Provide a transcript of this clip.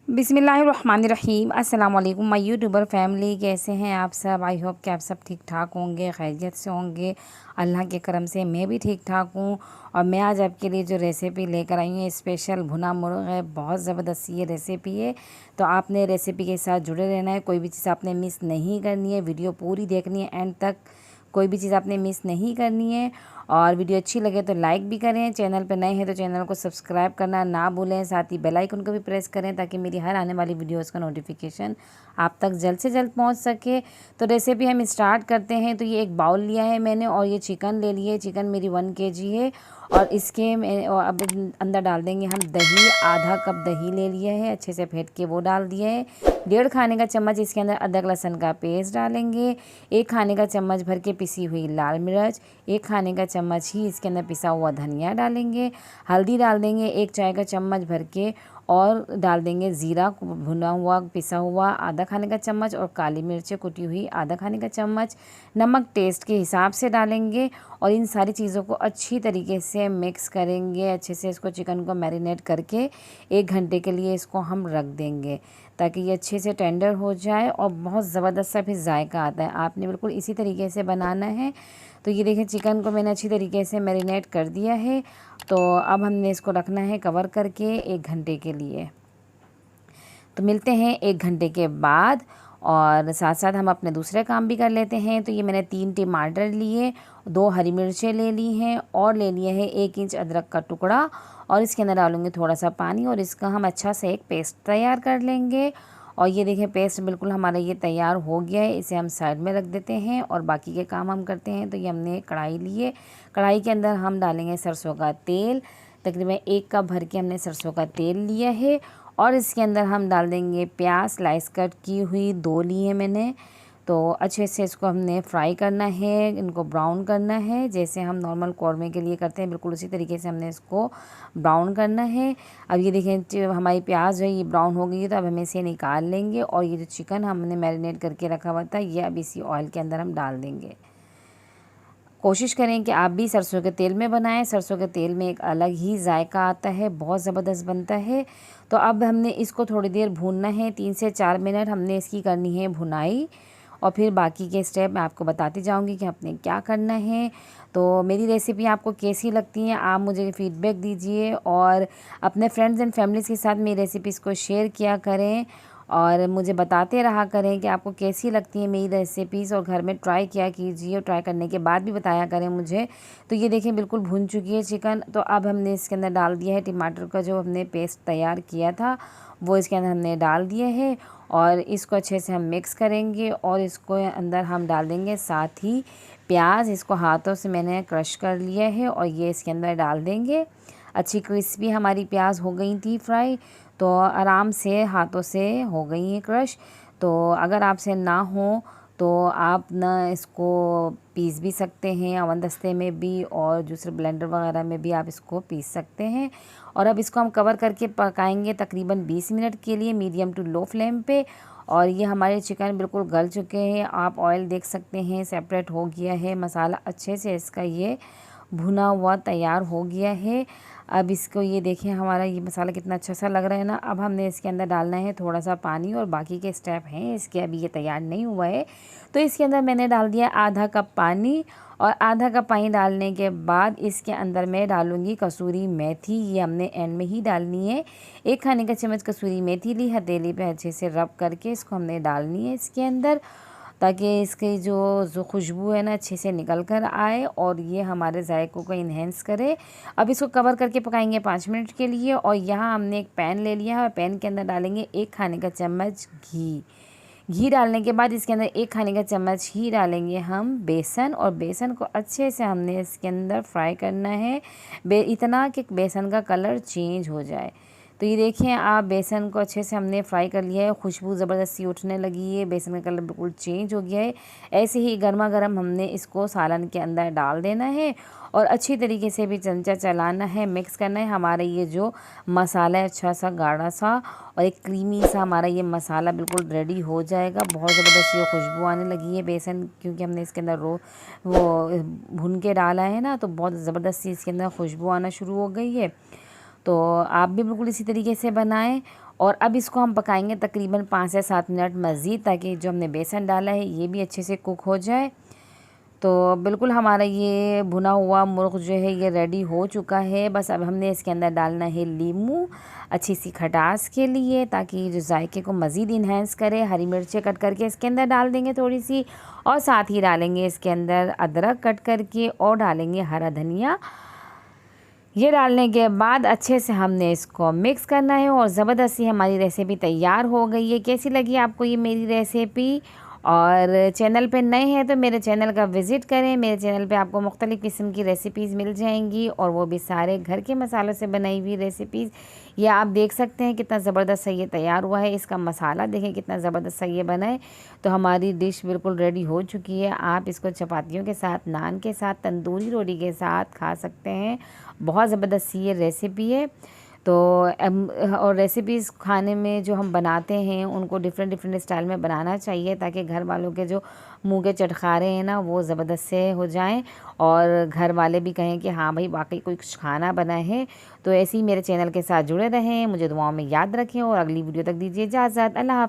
बिस्मिल्लाहिर्रहमानिर्रहीम। अस्सलाम वालेकुम माय यूट्यूबर फैमिली, कैसे हैं आप सब। आई होप कि आप सब ठीक ठाक होंगे, खैरियत से होंगे। अल्लाह के करम से मैं भी ठीक ठाक हूँ। और मैं आज आपके लिए जो रेसिपी लेकर आई हूँ स्पेशल भुना मुर्ग है। बहुत ज़बरदस्त ये रेसिपी है, तो आपने रेसिपी के साथ जुड़े रहना है। कोई भी चीज़ आपने मिस नहीं करनी है, वीडियो पूरी देखनी है एंड तक। कोई भी चीज़ आपने मिस नहीं करनी है। और वीडियो अच्छी लगे तो लाइक भी करें। चैनल पर नए हैं तो चैनल को सब्सक्राइब करना ना भूलें। साथ ही बेल आइकन को भी प्रेस करें ताकि मेरी हर आने वाली वीडियोस का नोटिफिकेशन आप तक जल्द से जल्द पहुंच सके। तो रेसिपी हम स्टार्ट करते हैं। तो ये एक बाउल लिया है मैंने और ये चिकन ले लिए। चिकन मेरी 1 kg है। और इसके अब अंदर डाल देंगे हम दही। आधा कप दही ले लिया है, अच्छे से फेंट के वो डाल दिया है। 1.5 खाने का चम्मच इसके अंदर अदरक लहसुन का पेस्ट डालेंगे। 1 खाने का चम्मच भर के पिसी हुई लाल मिर्च। 1 खाने का चम्मच ही इसके अंदर पिसा हुआ धनिया डालेंगे। हल्दी डाल देंगे 1 चाय का चम्मच भर के। और डाल देंगे ज़ीरा भुना हुआ पिसा हुआ आधा खाने का चम्मच। और काली मिर्चें कुटी हुई आधा खाने का चम्मच। नमक टेस्ट के हिसाब से डालेंगे। और इन सारी चीज़ों को अच्छी तरीके से मिक्स करेंगे। अच्छे से इसको चिकन को मैरिनेट करके 1 घंटे के लिए इसको हम रख देंगे ताकि ये अच्छे से टेंडर हो जाए और बहुत ज़बरदस्त सा फिर जायका आता है। आपने बिल्कुल इसी तरीके से बनाना है। तो ये देखिए चिकन को मैंने अच्छी तरीके से मैरिनेट कर दिया है। तो अब हमने इसको रखना है कवर करके 1 घंटे के लिए। तो मिलते हैं 1 घंटे के बाद। और साथ साथ हम अपने दूसरे काम भी कर लेते हैं। तो ये मैंने 3 टमाटर लिए, 2 हरी मिर्चें ले ली हैं और ले लिए हैं 1 इंच अदरक का टुकड़ा। और इसके अंदर डालूंगी थोड़ा सा पानी और इसका हम अच्छा से एक पेस्ट तैयार कर लेंगे। और ये देखिए पेस्ट बिल्कुल हमारा ये तैयार हो गया है। इसे हम साइड में रख देते हैं और बाकी के काम हम करते हैं। तो ये हमने कढ़ाई ली है। कढ़ाई के अंदर हम डालेंगे सरसों का तेल। तकरीबन 1 कप भर के हमने सरसों का तेल लिया है। और इसके अंदर हम डाल देंगे प्याज स्लाइस कट की हुई 2 ली है मैंने। तो अच्छे से इसको हमने फ्राई करना है, इनको ब्राउन करना है जैसे हम नॉर्मल कौरमे के लिए करते हैं। बिल्कुल उसी तरीके से हमने इसको ब्राउन करना है। अब ये देखें हमारी प्याज है ये ब्राउन हो गई है। तो अब हम इसे निकाल लेंगे। और ये जो चिकन हमने मैरिनेट करके रखा हुआ था ये अब इसी ऑयल के अंदर हम डाल देंगे। कोशिश करें कि आप भी सरसों के तेल में बनाएं। सरसों के तेल में एक अलग ही जायका आता है, बहुत ज़बरदस्त बनता है। तो अब हमने इसको थोड़ी देर भूनना है, 3 से 4 मिनट हमने इसकी करनी है भुनाई। और फिर बाकी के स्टेप मैं आपको बताती जाऊंगी कि आपने क्या करना है। तो मेरी रेसिपी आपको कैसी लगती है आप मुझे फ़ीडबैक दीजिए। और अपने फ्रेंड्स एंड फैमिलीज़ के साथ मेरी रेसिपीज़ को शेयर किया करें। और मुझे बताते रहा करें कि आपको कैसी लगती है मेरी रेसिपीज़। और घर में ट्राई किया कीजिए और ट्राई करने के बाद भी बताया करें मुझे। तो ये देखिए बिल्कुल भुन चुकी है चिकन। तो अब हमने इसके अंदर डाल दिया है टमाटर का जो हमने पेस्ट तैयार किया था वो इसके अंदर हमने डाल दिया है। और इसको अच्छे से हम मिक्स करेंगे। और इसको अंदर हम डाल देंगे साथ ही प्याज। इसको हाथों से मैंने क्रश कर लिया है और ये इसके अंदर डाल देंगे। अच्छी क्रिस्पी हमारी प्याज हो गई थी फ्राई। तो आराम से हाथों से हो गई है क्रश। तो अगर आपसे ना हो तो आप ना इसको पीस भी सकते हैं ओवन दस्ते में भी और दूसरे ब्लेंडर वगैरह में भी आप इसको पीस सकते हैं। और अब इसको हम कवर करके पकाएंगे तकरीबन 20 मिनट के लिए मीडियम टू लो फ्लेम पे। और ये हमारे चिकन बिल्कुल गल चुके हैं, आप ऑयल देख सकते हैं सेपरेट हो गया है। मसाला अच्छे से इसका ये भुना हुआ तैयार हो गया है। अब इसको ये देखें हमारा ये मसाला कितना अच्छा सा लग रहा है ना। अब हमने इसके अंदर डालना है थोड़ा सा पानी और बाकी के स्टेप हैं इसके अभी ये तैयार नहीं हुआ है। तो इसके अंदर मैंने डाल दिया आधा कप पानी। और आधा कप पानी डालने के बाद इसके अंदर मैं डालूँगी कसूरी मेथी। ये हमने एंड में ही डालनी है। 1 खाने का चम्मच कसूरी मेथी ली, हथेली पे अच्छे से रब करके इसको हमने डालनी है इसके अंदर ताकि इसकी जो खुशबू है ना अच्छे से निकल कर आए और ये हमारे जायकों को इन्हेंस करे। अब इसको कवर करके पकाएंगे 5 मिनट के लिए। और यहाँ हमने एक पैन ले लिया है और पैन के अंदर डालेंगे 1 खाने का चम्मच घी। घी डालने के बाद इसके अंदर 1 खाने का चम्मच ही डालेंगे हम बेसन। और बेसन को अच्छे से हमने इसके अंदर फ्राई करना है इतना कि बेसन का कलर चेंज हो जाए। तो ये देखिए आप बेसन को अच्छे से हमने फ्राई कर लिया है, खुशबू ज़बरदस्ती उठने लगी है, बेसन का कलर बिल्कुल चेंज हो गया है। ऐसे ही गर्मा गर्म हमने इसको सालन के अंदर डाल देना है और अच्छी तरीके से भी चमचा चलाना है, मिक्स करना है। हमारा ये जो मसाला है अच्छा सा गाढ़ा सा और एक क्रीमी सा हमारा ये मसाला बिल्कुल रेडी हो जाएगा। बहुत ज़बरदस्त ये खुशबू आने लगी है बेसन क्योंकि हमने इसके अंदर वो भुन के डाला है ना। तो बहुत ज़बरदस्ती इसके अंदर खुशबू आना शुरू हो गई है। तो आप भी बिल्कुल इसी तरीके से बनाएं। और अब इसको हम पकाएंगे तकरीबन 5 से 7 मिनट मज़ीद, ताकि जो हमने बेसन डाला है ये भी अच्छे से कुक हो जाए। तो बिल्कुल हमारा ये भुना हुआ मुर्ग़ जो है ये रेडी हो चुका है। बस अब हमने इसके अंदर डालना है नींबू अच्छी सी खटास के लिए, ताकि जो जायके को मज़ीद इन्हेंस करे। हरी मिर्चें कट करके इसके अंदर डाल देंगे थोड़ी सी, और साथ ही डालेंगे इसके अंदर अदरक कट करके, और डालेंगे हरा धनिया। ये डालने के बाद अच्छे से हमने इसको मिक्स करना है, और ज़बरदस्त सी हमारी रेसिपी तैयार हो गई है। कैसी लगी आपको ये मेरी रेसिपी? और चैनल पे नए हैं तो मेरे चैनल का विज़िट करें। मेरे चैनल पे आपको मुख्तलिफ़ किस्म की रेसिपीज़ मिल जाएंगी, और वो भी सारे घर के मसालों से बनाई हुई रेसिपीज़। ये आप देख सकते हैं कितना ज़बरदस्त सा ये तैयार हुआ है। इसका मसाला देखें कितना ज़बरदस्त सा ये बना है। तो हमारी डिश बिल्कुल रेडी हो चुकी है। आप इसको चपातियों के साथ, नान के साथ, तंदूरी रोटी के साथ खा सकते हैं। बहुत ज़बरदस्त सी ये रेसिपी है। तो और रेसिपीज़ खाने में जो हम बनाते हैं उनको डिफरेंट डिफरेंट स्टाइल में बनाना चाहिए, ताकि घर वालों के जो मुंह के चटखारे हैं ना वो ज़बरदस्त से हो जाएं, और घर वाले भी कहें कि हाँ भाई वाकई कोई कुछ खाना बना है। तो ऐसे ही मेरे चैनल के साथ जुड़े रहें, मुझे दुआओं में याद रखें, और अगली वीडियो तक दीजिए इजाज़त। अल्लाह हाफ़िज़।